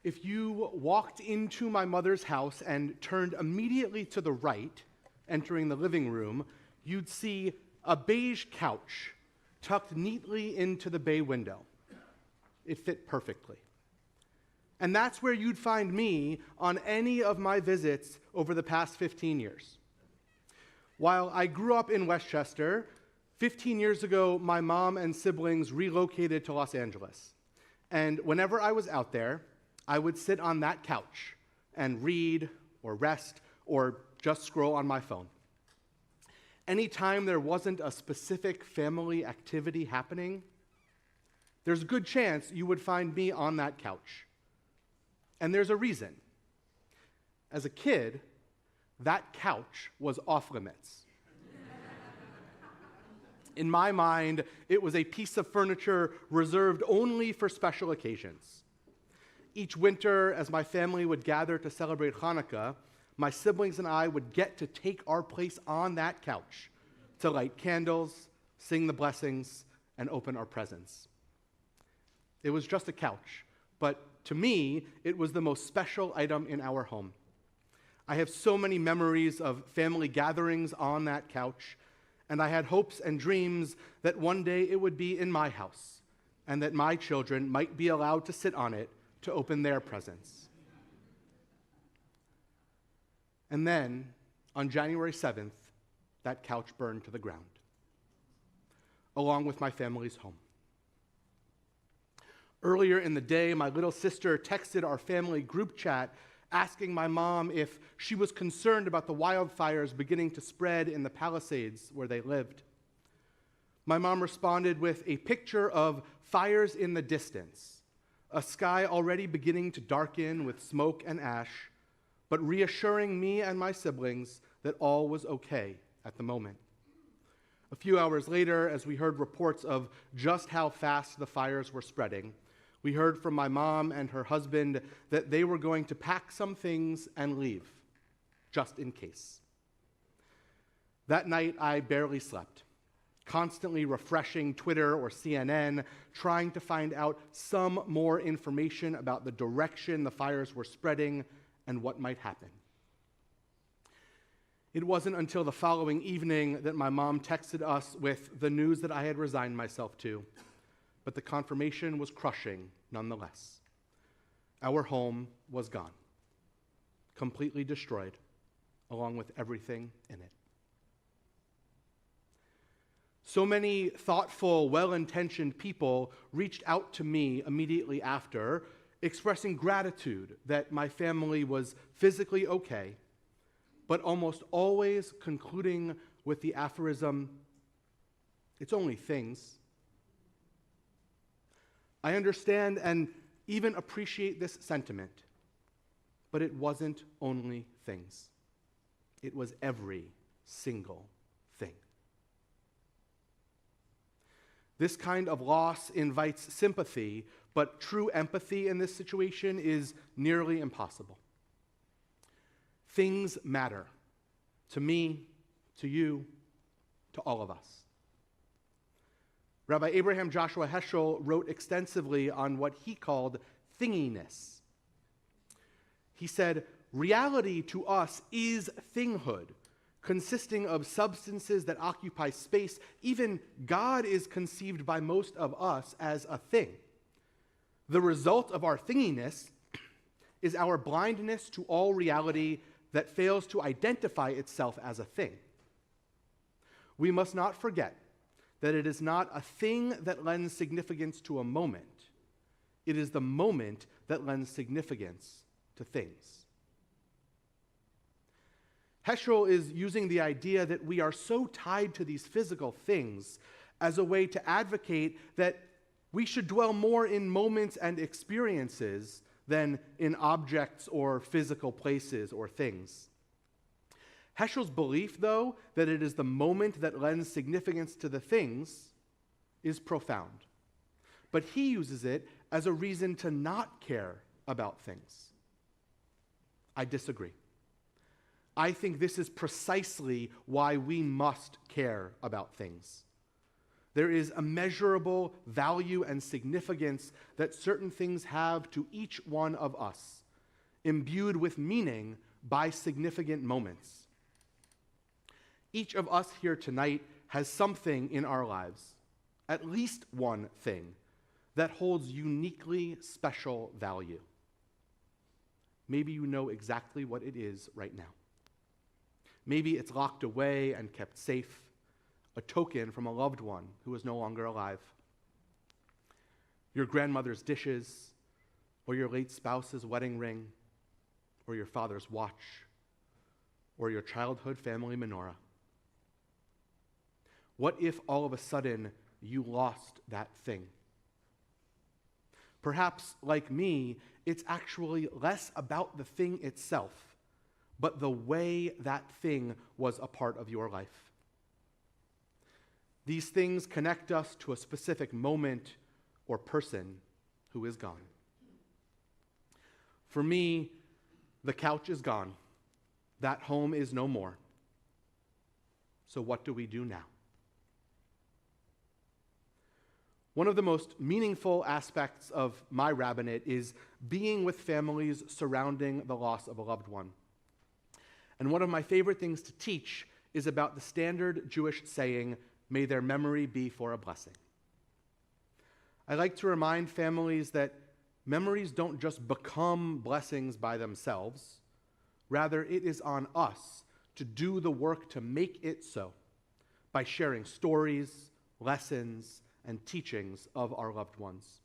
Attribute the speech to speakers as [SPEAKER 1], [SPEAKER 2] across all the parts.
[SPEAKER 1] if you walked into my mother's house and turned immediately to the right, entering the living room, you'd see a beige couch tucked neatly into the bay window. It fit perfectly. And that's where you'd find me on any of my visits over the past 15 years. While I grew up in Westchester, 15 years ago, my mom and siblings relocated to Los Angeles. And whenever I was out there, I would sit on that couch and read or rest or just scroll on my phone. Anytime there wasn't a specific family activity happening, there's a good chance you would find me on that couch. And there's a reason. As a kid, that couch was off limits. In my mind, it was a piece of furniture reserved only for special occasions. Each winter, as my family would gather to celebrate Hanukkah, my siblings and I would get to take our place on that couch to light candles, sing the blessings, and open our presents. It was just a couch, but to me, it was the most special item in our home. I have so many memories of family gatherings on that couch, and I had hopes and dreams that one day it would be in my house, and that my children might be allowed to sit on it to open their presents. And then, on January 7th, that couch burned to the ground, along with my family's home. Earlier in the day, my little sister texted our family group chat asking my mom if she was concerned about the wildfires beginning to spread in the Palisades where they lived. My mom responded with a picture of fires in the distance, a sky already beginning to darken with smoke and ash, but reassuring me and my siblings that all was okay at the moment. A few hours later, as we heard reports of just how fast the fires were spreading, we heard from my mom and her husband that they were going to pack some things and leave, just in case. That night, I barely slept, constantly refreshing Twitter or CNN, trying to find out some more information about the direction the fires were spreading and what might happen. It wasn't until the following evening that my mom texted us with the news that I had resigned myself to, but the confirmation was crushing nonetheless. Our home was gone, completely destroyed, along with everything in it. So many thoughtful, well-intentioned people reached out to me immediately after, expressing gratitude that my family was physically okay, but almost always concluding with the aphorism, "It's only things." I understand and even appreciate this sentiment, but it wasn't only things. It was every single thing. This kind of loss invites sympathy, but true empathy in this situation is nearly impossible. Things matter to me, to you, to all of us. Rabbi Abraham Joshua Heschel wrote extensively on what he called thinginess. He said, "Reality to us is thinghood, consisting of substances that occupy space. Even God is conceived by most of us as a thing. The result of our thinginess is our blindness to all reality that fails to identify itself as a thing. We must not forget that it is not a thing that lends significance to a moment. It is the moment that lends significance to things." Heschel is using the idea that we are so tied to these physical things as a way to advocate that we should dwell more in moments and experiences than in objects or physical places or things. Heschel's belief, though, that it is the moment that lends significance to the things is profound. But he uses it as a reason to not care about things. I disagree. I think this is precisely why we must care about things. There is immeasurable value and significance that certain things have to each one of us, imbued with meaning by significant moments. Each of us here tonight has something in our lives, at least one thing, that holds uniquely special value. Maybe you know exactly what it is right now. Maybe it's locked away and kept safe, a token from a loved one who is no longer alive. Your grandmother's dishes, or your late spouse's wedding ring, or your father's watch, or your childhood family menorah. What if all of a sudden you lost that thing? Perhaps, like me, it's actually less about the thing itself, but the way that thing was a part of your life. These things connect us to a specific moment or person who is gone. For me, the couch is gone. That home is no more. So what do we do now? One of the most meaningful aspects of my rabbinate is being with families surrounding the loss of a loved one. And one of my favorite things to teach is about the standard Jewish saying, "May their memory be for a blessing." I like to remind families that memories don't just become blessings by themselves. Rather, it is on us to do the work to make it so by sharing stories, lessons, and teachings of our loved ones.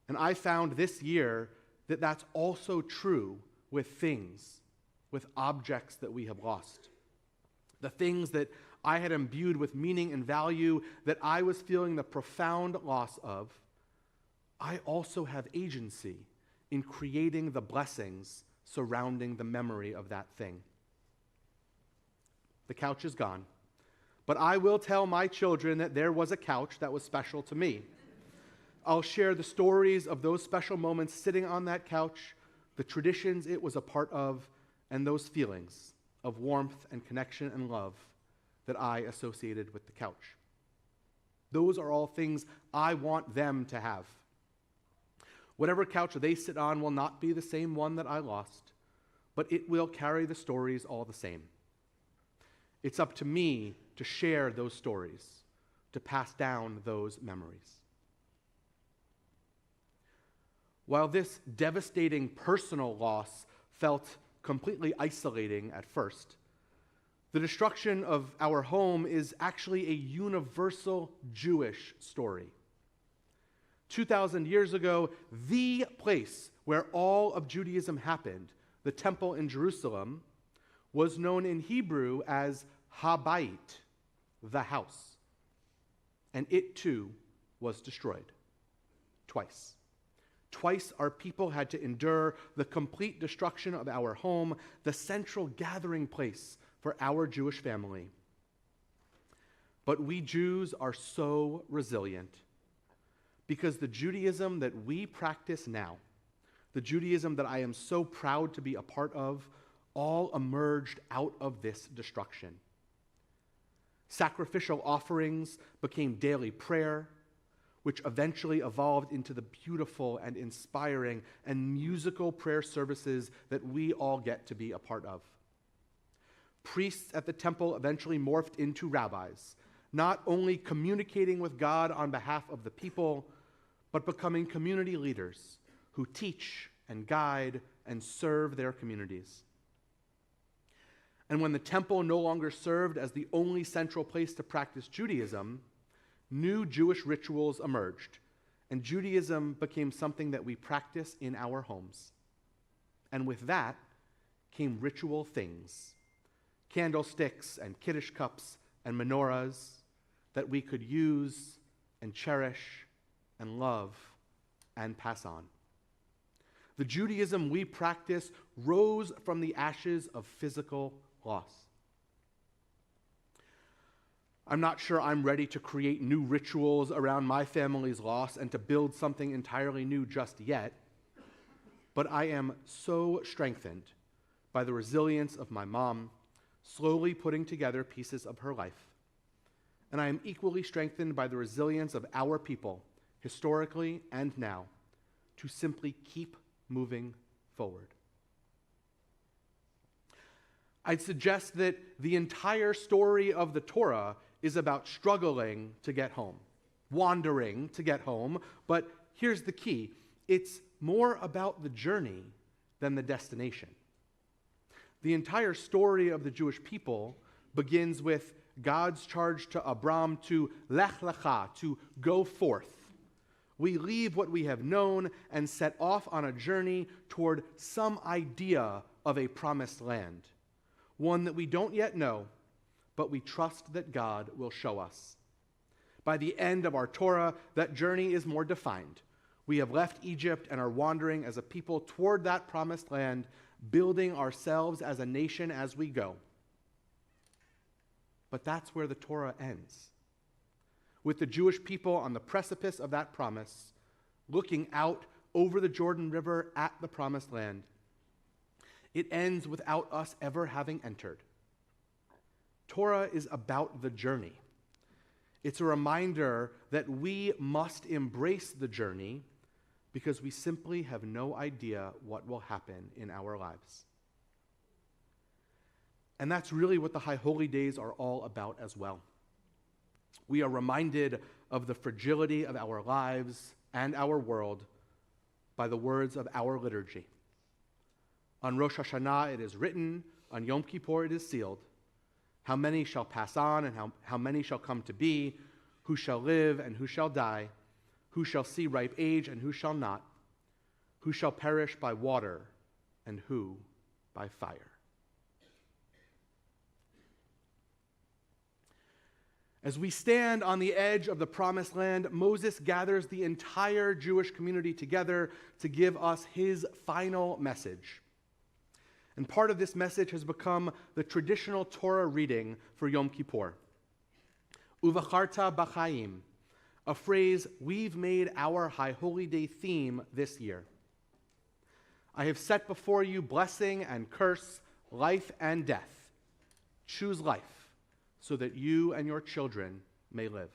[SPEAKER 1] And I found this year that that's also true with things, with objects that we have lost. The things that I had imbued with meaning and value that I was feeling the profound loss of, I also have agency in creating the blessings surrounding the memory of that thing. The couch is gone. But I will tell my children that there was a couch that was special to me. I'll share the stories of those special moments sitting on that couch, the traditions it was a part of, and those feelings of warmth and connection and love that I associated with the couch. Those are all things I want them to have. Whatever couch they sit on will not be the same one that I lost, but it will carry the stories all the same. It's up to me to share those stories, to pass down those memories. While this devastating personal loss felt completely isolating at first, the destruction of our home is actually a universal Jewish story. 2,000 years ago, the place where all of Judaism happened, the temple in Jerusalem, was known in Hebrew as Habayit, the house. And it too was destroyed. Twice. Twice our people had to endure the complete destruction of our home, the central gathering place for our Jewish family. But we Jews are so resilient because the Judaism that we practice now, the Judaism that I am so proud to be a part of, all emerged out of this destruction. Sacrificial offerings became daily prayer, which eventually evolved into the beautiful and inspiring and musical prayer services that we all get to be a part of. Priests at the temple eventually morphed into rabbis, not only communicating with God on behalf of the people, but becoming community leaders who teach and guide and serve their communities. And when the temple no longer served as the only central place to practice Judaism, new Jewish rituals emerged, and Judaism became something that we practice in our homes. And with that came ritual things, candlesticks and Kiddush cups and menorahs that we could use and cherish and love and pass on. The Judaism we practice rose from the ashes of physical loss. I'm not sure I'm ready to create new rituals around my family's loss and to build something entirely new just yet, but I am so strengthened by the resilience of my mom, slowly putting together pieces of her life, and I am equally strengthened by the resilience of our people, historically and now, to simply keep moving forward. I'd suggest that the entire story of the Torah is about struggling to get home, wandering to get home, but here's the key. It's more about the journey than the destination. The entire story of the Jewish people begins with God's charge to Abram to lech lecha, to go forth. We leave what we have known and set off on a journey toward some idea of a promised land, one that we don't yet know, but we trust that God will show us. By the end of our Torah, that journey is more defined. We have left Egypt and are wandering as a people toward that promised land, building ourselves as a nation as we go. But that's where the Torah ends, with the Jewish people on the precipice of that promise, looking out over the Jordan River at the promised land. It ends without us ever having entered. Torah is about the journey. It's a reminder that we must embrace the journey because we simply have no idea what will happen in our lives. And that's really what the High Holy Days are all about as well. We are reminded of the fragility of our lives and our world by the words of our liturgy. On Rosh Hashanah it is written, on Yom Kippur it is sealed. How many shall pass on and how many shall come to be? Who shall live and who shall die? Who shall see ripe age and who shall not? Who shall perish by water and who by fire? As we stand on the edge of the promised land, Moses gathers the entire Jewish community together to give us his final message. And part of this message has become the traditional Torah reading for Yom Kippur. Uvacharta b'chaim, a phrase we've made our High Holy Day theme this year. I have set before you blessing and curse, life and death. Choose life, so that you and your children may live.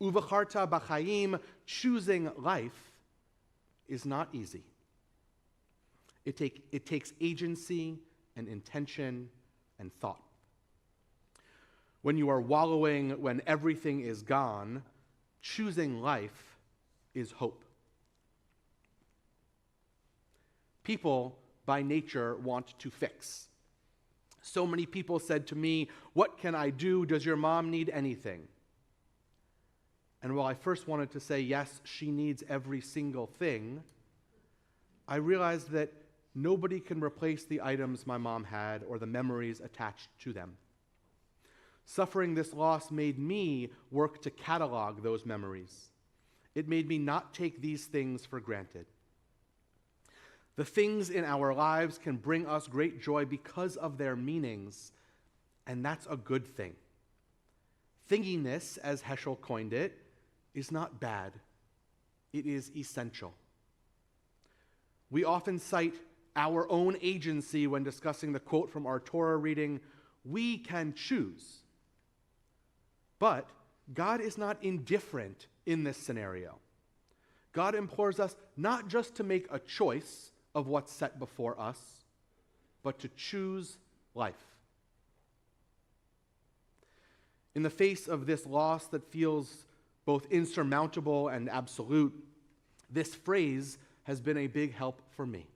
[SPEAKER 1] Uvacharta b'chaim, choosing life, is not easy. It takes agency and intention and thought. When you are wallowing, when everything is gone, choosing life is hope. People, by nature, want to fix. So many people said to me, "What can I do? Does your mom need anything?" And while I first wanted to say, yes, she needs every single thing, I realized that nobody can replace the items my mom had or the memories attached to them. Suffering this loss made me work to catalog those memories. It made me not take these things for granted. The things in our lives can bring us great joy because of their meanings, and that's a good thing. Thinginess, as Heschel coined it, is not bad. It is essential. We often cite our own agency when discussing the quote from our Torah reading, "We can choose." But God is not indifferent in this scenario. God implores us not just to make a choice of what's set before us, but to choose life. In the face of this loss that feels both insurmountable and absolute, this phrase has been a big help for me.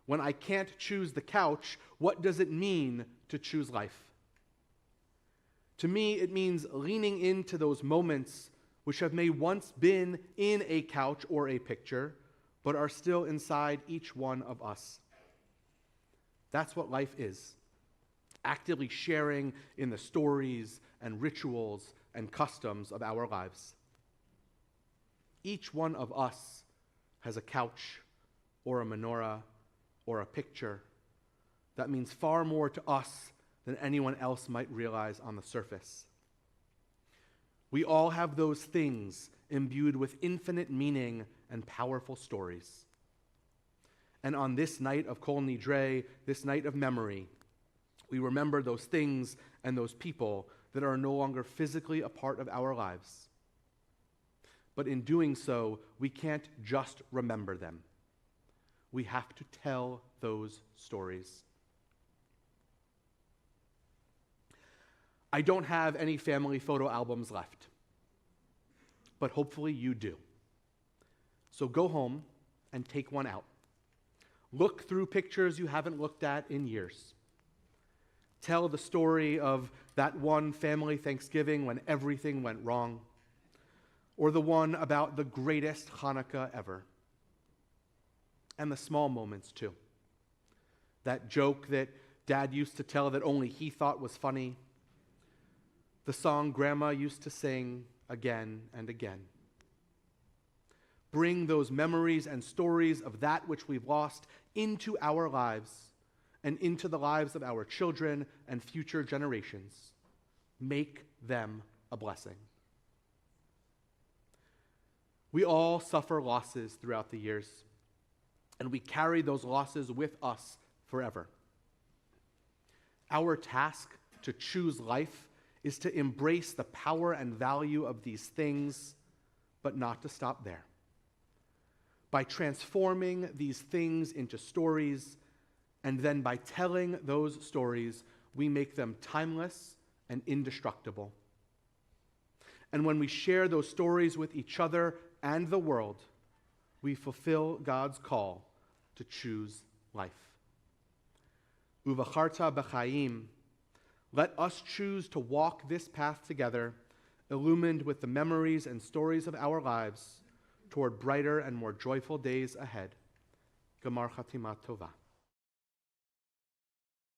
[SPEAKER 1] When I can't choose the couch, what does it mean to choose life? To me, it means leaning into those moments which have may once been in a couch or a picture, but are still inside each one of us. That's what life is. Actively sharing in the stories and rituals and customs of our lives. Each one of us has a couch or a menorah or a picture that means far more to us than anyone else might realize on the surface. We all have those things imbued with infinite meaning and powerful stories. And on this night of Kol Nidrei, this night of memory, we remember those things and those people that are no longer physically a part of our lives. But in doing so, we can't just remember them. We have to tell those stories. I don't have any family photo albums left, but hopefully you do. So go home and take one out. Look through pictures you haven't looked at in years. Tell the story of that one family Thanksgiving when everything went wrong, or the one about the greatest Hanukkah ever. And the small moments too. That joke that Dad used to tell that only he thought was funny. The song Grandma used to sing again and again. Bring those memories and stories of that which we've lost into our lives and into the lives of our children and future generations. Make them a blessing. We all suffer losses throughout the years, and we carry those losses with us forever. Our task to choose life is to embrace the power and value of these things, but not to stop there. By transforming these things into stories, and then by telling those stories, we make them timeless and indestructible. And when we share those stories with each other and the world, we fulfill God's call to choose life. Uvacharta b'chaim, let us choose to walk this path together, illumined with the memories and stories of our lives, toward brighter and more joyful days ahead. Gemar Chatima Tova.